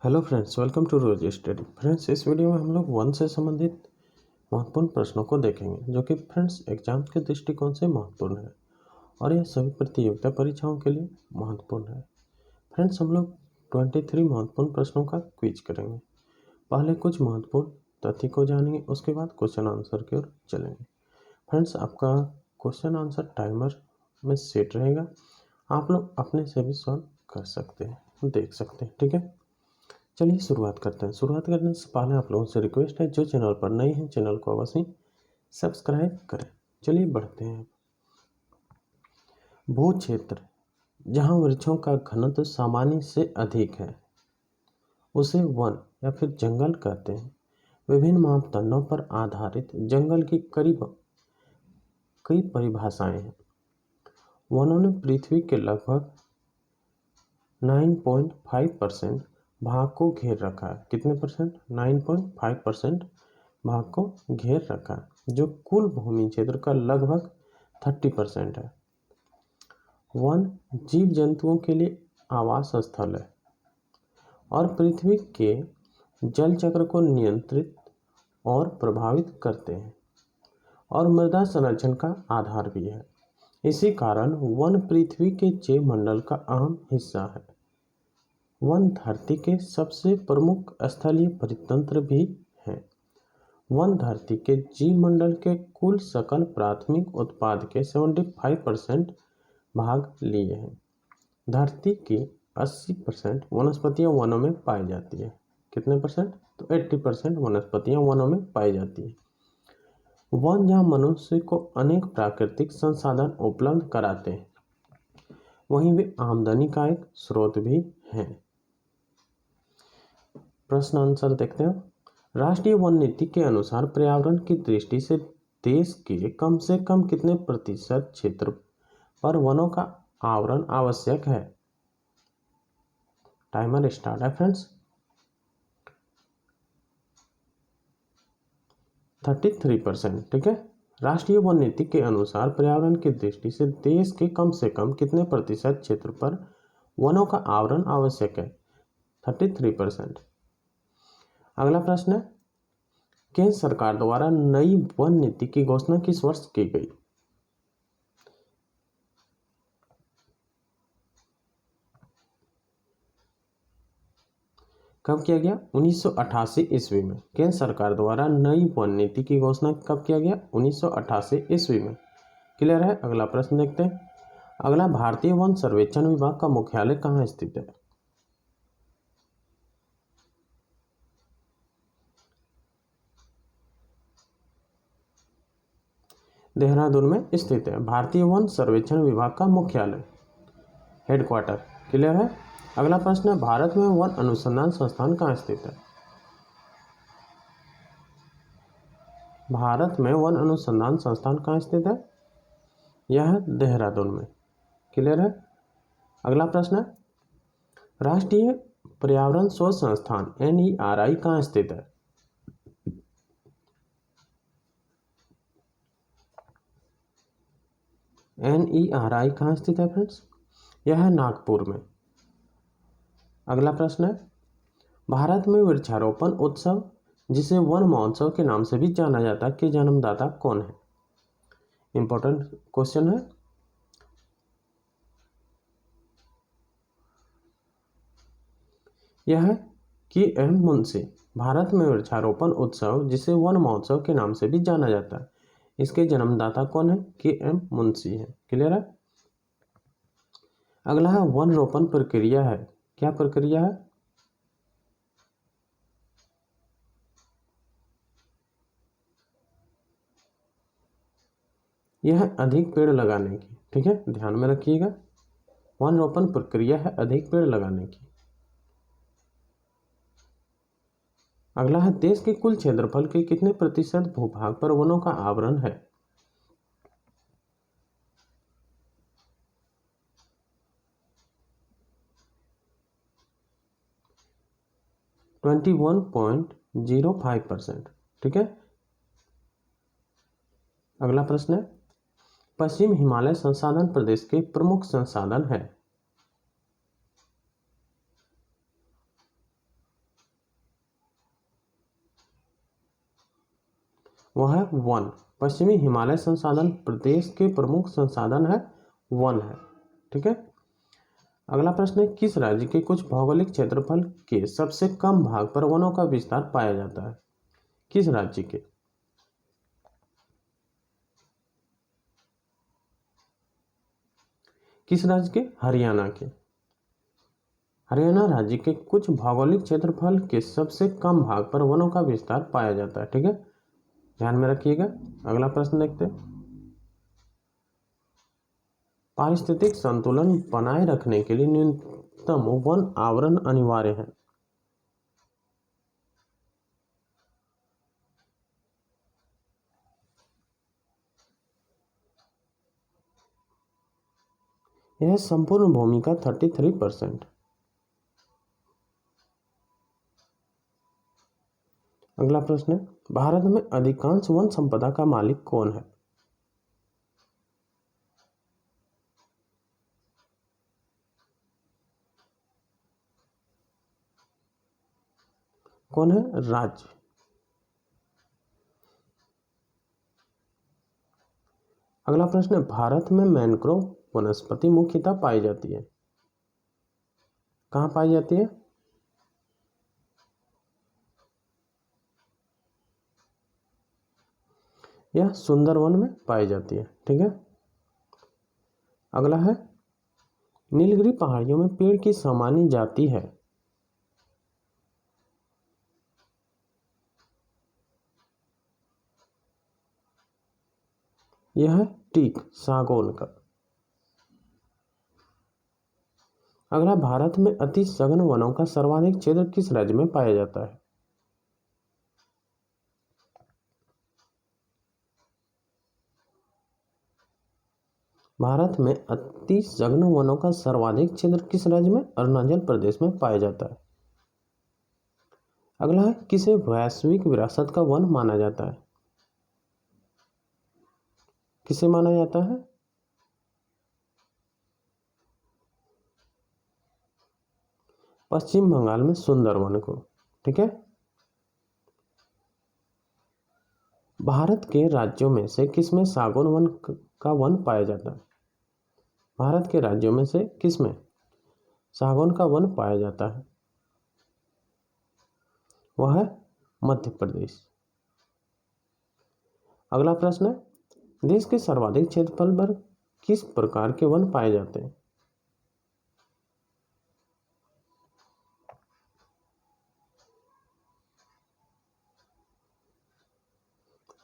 Hello friends, welcome to Rose Study. Friends, इस video में हम लोग वन से संबंधित महत्वपूर्ण प्रश्नों को देखेंगे जो कि फ्रेंड्स एग्जाम के दृष्टिकोण से महत्वपूर्ण है और यह सभी प्रतियोगिता परीक्षाओं के लिए महत्वपूर्ण है। फ्रेंड्स, हम लोग 23 महत्वपूर्ण प्रश्नों का क्विज करेंगे। पहले कुछ महत्वपूर्ण तथ्य को जानेंगे, उसके बाद क्वेश्चन आंसर की ओर चलेंगे। फ्रेंड्स, आपका क्वेश्चन आंसर टाइमर में सेट रहेगा, आप लोग अपने से भी सॉल्व कर सकते हैं, देख सकते हैं। ठीक है, चलिए शुरुआत करते हैं। शुरुआत करने से पहले आप लोगों से रिक्वेस्ट है, जो चैनल पर नए हैं चैनल को अवश्य सब्सक्राइब करें। चलिए बढ़ते हैं। भू क्षेत्र जहां वृक्षों का घनत्व सामान्य से अधिक है उसे वन या फिर जंगल कहते हैं। विभिन्न मापदंडों पर आधारित जंगल की कई परिभाषाएं हैं। वनों ने पृथ्वी के लगभग 9.5% भाग को घेर रखा है। कितने परसेंट? 9.5% भाग को घेर रखा है, जो कुल भूमि क्षेत्र का लगभग 30% है। वन जीव जंतुओं के लिए आवास स्थल है और पृथ्वी के जल चक्र को नियंत्रित और प्रभावित करते हैं और मृदा संरक्षण का आधार भी है। इसी कारण वन पृथ्वी के जैव मंडल का अहम हिस्सा है। वन धरती के सबसे प्रमुख स्थलीय परितंत्र भी हैं। वन धरती के जीव मंडल के कुल सकल प्राथमिक उत्पाद के 75% भाग लिए हैं। धरती की 80% वनस्पतियां वनों में पाई जाती है। कितने परसेंट? तो 80% वनस्पतियां वनों में पाई जाती है। वन जहां मनुष्य को अनेक प्राकृतिक संसाधन उपलब्ध कराते हैं, वहीं वे आमदनी का एक स्रोत भी हैं। प्रश्न आंसर देखते हैं। राष्ट्रीय वन नीति के अनुसार पर्यावरण की दृष्टि से देश के कम से कम कितने प्रतिशत क्षेत्र पर वनों का आवरण आवश्यक है? टाइमर स्टार्ट है फ्रेंड्स। 33%। ठीक है, राष्ट्रीय वन नीति के अनुसार पर्यावरण की दृष्टि से देश के कम से कम कितने प्रतिशत क्षेत्र पर वनों का आवरण आवश्यक है? 33%। अगला प्रश्न है, केंद्र सरकार द्वारा नई वन नीति की घोषणा किस वर्ष की गई? कब किया गया? 1988 ईस्वी में। केंद्र सरकार द्वारा नई वन नीति की घोषणा कब किया गया? 1988 ईस्वी में। क्लियर है? अगला प्रश्न देखते हैं। अगला, भारतीय वन सर्वेक्षण विभाग का मुख्यालय कहाँ स्थित है? देहरादून में स्थित है भारतीय वन सर्वेक्षण विभाग का मुख्यालय, हेडक्वार्टर। क्लियर है? अगला प्रश्न है, भारत में वन अनुसंधान संस्थान कहाँ स्थित है? भारत में वन अनुसंधान संस्थान कहाँ स्थित है? यह देहरादून में। क्लियर है? अगला प्रश्न है, राष्ट्रीय पर्यावरण शोध संस्थान NERI कहाँ स्थित है? NERI कहाँ स्थित है फ्रेंड्स? यह है नागपुर में। अगला प्रश्न है, भारत में वृक्षारोपण उत्सव, जिसे वन महोत्सव के नाम से भी जाना जाता है, के जन्मदाता कौन है? इंपॉर्टेंट क्वेश्चन है। यह है KM मुंशी। भारत में वृक्षारोपण उत्सव, जिसे वन महोत्सव के नाम से भी जाना जाता है, इसके जन्मदाता कौन है? KM मुंशी है। क्लियर है? अगला है, वन रोपण प्रक्रिया है। क्या प्रक्रिया है? यह है अधिक पेड़ लगाने की। ठीक है, ध्यान में रखिएगा, वन रोपण प्रक्रिया है अधिक पेड़ लगाने की। अगला है, देश के कुल क्षेत्रफल के कितने प्रतिशत भूभाग पर वनों का आवरण है? 20.0 प्रतिशत। ठीक है। अगला प्रश्न है, पश्चिम हिमालय संसाधन प्रदेश के प्रमुख संसाधन है। वह है वन। पश्चिमी हिमालय संसाधन प्रदेश के प्रमुख संसाधन है वन है। ठीक है। अगला प्रश्न है, किस राज्य के कुछ भौगोलिक क्षेत्रफल के सबसे कम भाग पर वनों का विस्तार पाया जाता है? किस राज्य के? किस राज्य के? हरियाणा के। हरियाणा राज्य के कुछ भौगोलिक क्षेत्रफल के सबसे कम भाग पर वनों का विस्तार पाया जाता है। ठीक है, ध्यान में रखिएगा। अगला प्रश्न देखते हैं, पारिस्थितिक संतुलन बनाए रखने के लिए न्यूनतम वन आवरण अनिवार्य है। यह संपूर्ण भूमि का 33%। अगला प्रश्न है, भारत में अधिकांश वन संपदा का मालिक कौन है? कौन है? राज्य। अगला प्रश्न है, भारत में मैंग्रोव वनस्पति मुख्यतः पाई जाती है। कहाँ पाई जाती है? यह सुंदरवन में पाई जाती है। ठीक है। अगला है, नीलगिरी पहाड़ियों में पेड़ की सामान्य जाति है। यह है टीक, सागौन का। अगला, भारत में अति सघन वनों का सर्वाधिक क्षेत्र किस राज्य में पाया जाता है? भारत में अति सघन वनों का सर्वाधिक क्षेत्र किस राज्य में? अरुणाचल प्रदेश में पाया जाता है। अगला है, किसे वैश्विक विरासत का वन माना जाता है? किसे माना जाता है? पश्चिम बंगाल में सुंदरवन को। ठीक है। भारत के राज्यों में से किसमें सागौन वन का वन पाया जाता है? भारत के राज्यों में से किसमें सागौन का वन पाया जाता है? वह है मध्य प्रदेश। अगला प्रश्न है, देश के सर्वाधिक क्षेत्रफल पर किस प्रकार के वन पाए जाते हैं?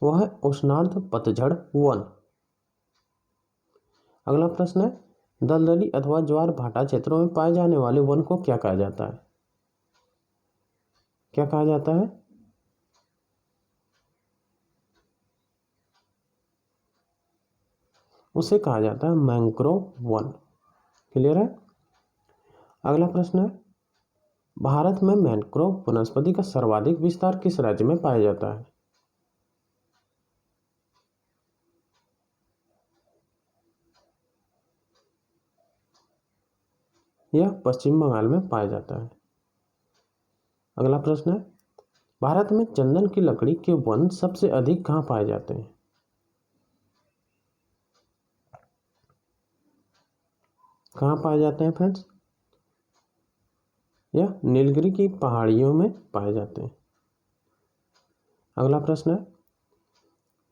वह है उष्णार्ध पतझड़ वन। अगला प्रश्न है, दलदली अथवा ज्वार भाटा क्षेत्रों में पाए जाने वाले वन को क्या कहा जाता है? क्या कहा जाता है? उसे कहा जाता है मैंग्रोव वन। क्लियर है। अगला प्रश्न है, भारत में मैंग्रोव वनस्पति का सर्वाधिक विस्तार किस राज्य में पाया जाता है? यह पश्चिम बंगाल में पाया जाता है। अगला प्रश्न है, भारत में चंदन की लकड़ी के वन सबसे अधिक कहाँ पाए जाते हैं? कहाँ पाए जाते हैं फ्रेंड्स? यह नीलगिरी की पहाड़ियों में पाए जाते हैं। अगला प्रश्न है,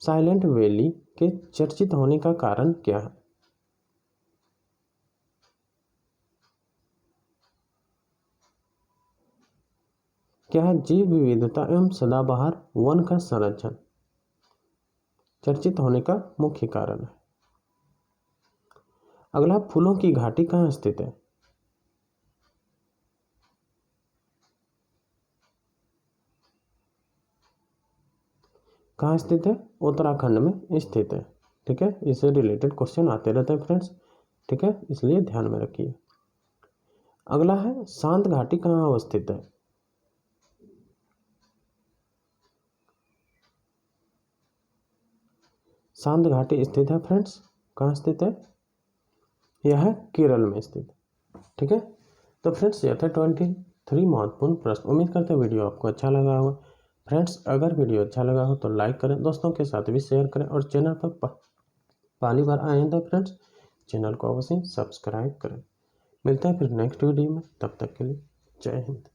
साइलेंट वैली के चर्चित होने का कारण क्या है? क्या है? जीव विविधता एवं सदाबहार वन का संरक्षण चर्चित होने का मुख्य कारण है। अगला, फूलों की घाटी कहाँ स्थित है? कहाँ स्थित है? उत्तराखंड में स्थित है। ठीक है, इससे रिलेटेड क्वेश्चन आते रहते हैं फ्रेंड्स। ठीक है, इसलिए ध्यान में रखिए। अगला है, शांत घाटी कहाँ अवस्थित है? शांत घाटी स्थित है फ्रेंड्स, कहाँ स्थित है? यह है केरल में स्थित। ठीक है। तो फ्रेंड्स, यह थे 23 महत्वपूर्ण प्रश्न। उम्मीद करते हैं वीडियो आपको अच्छा लगा होगा। फ्रेंड्स, अगर वीडियो अच्छा लगा हो तो लाइक करें, दोस्तों के साथ भी शेयर करें और चैनल पर पहली बार आए हैं तो फ्रेंड्स चैनल को अवश्य सब्सक्राइब करें। मिलते हैं फिर नेक्स्ट वीडियो में, तब तक के लिए जय हिंद।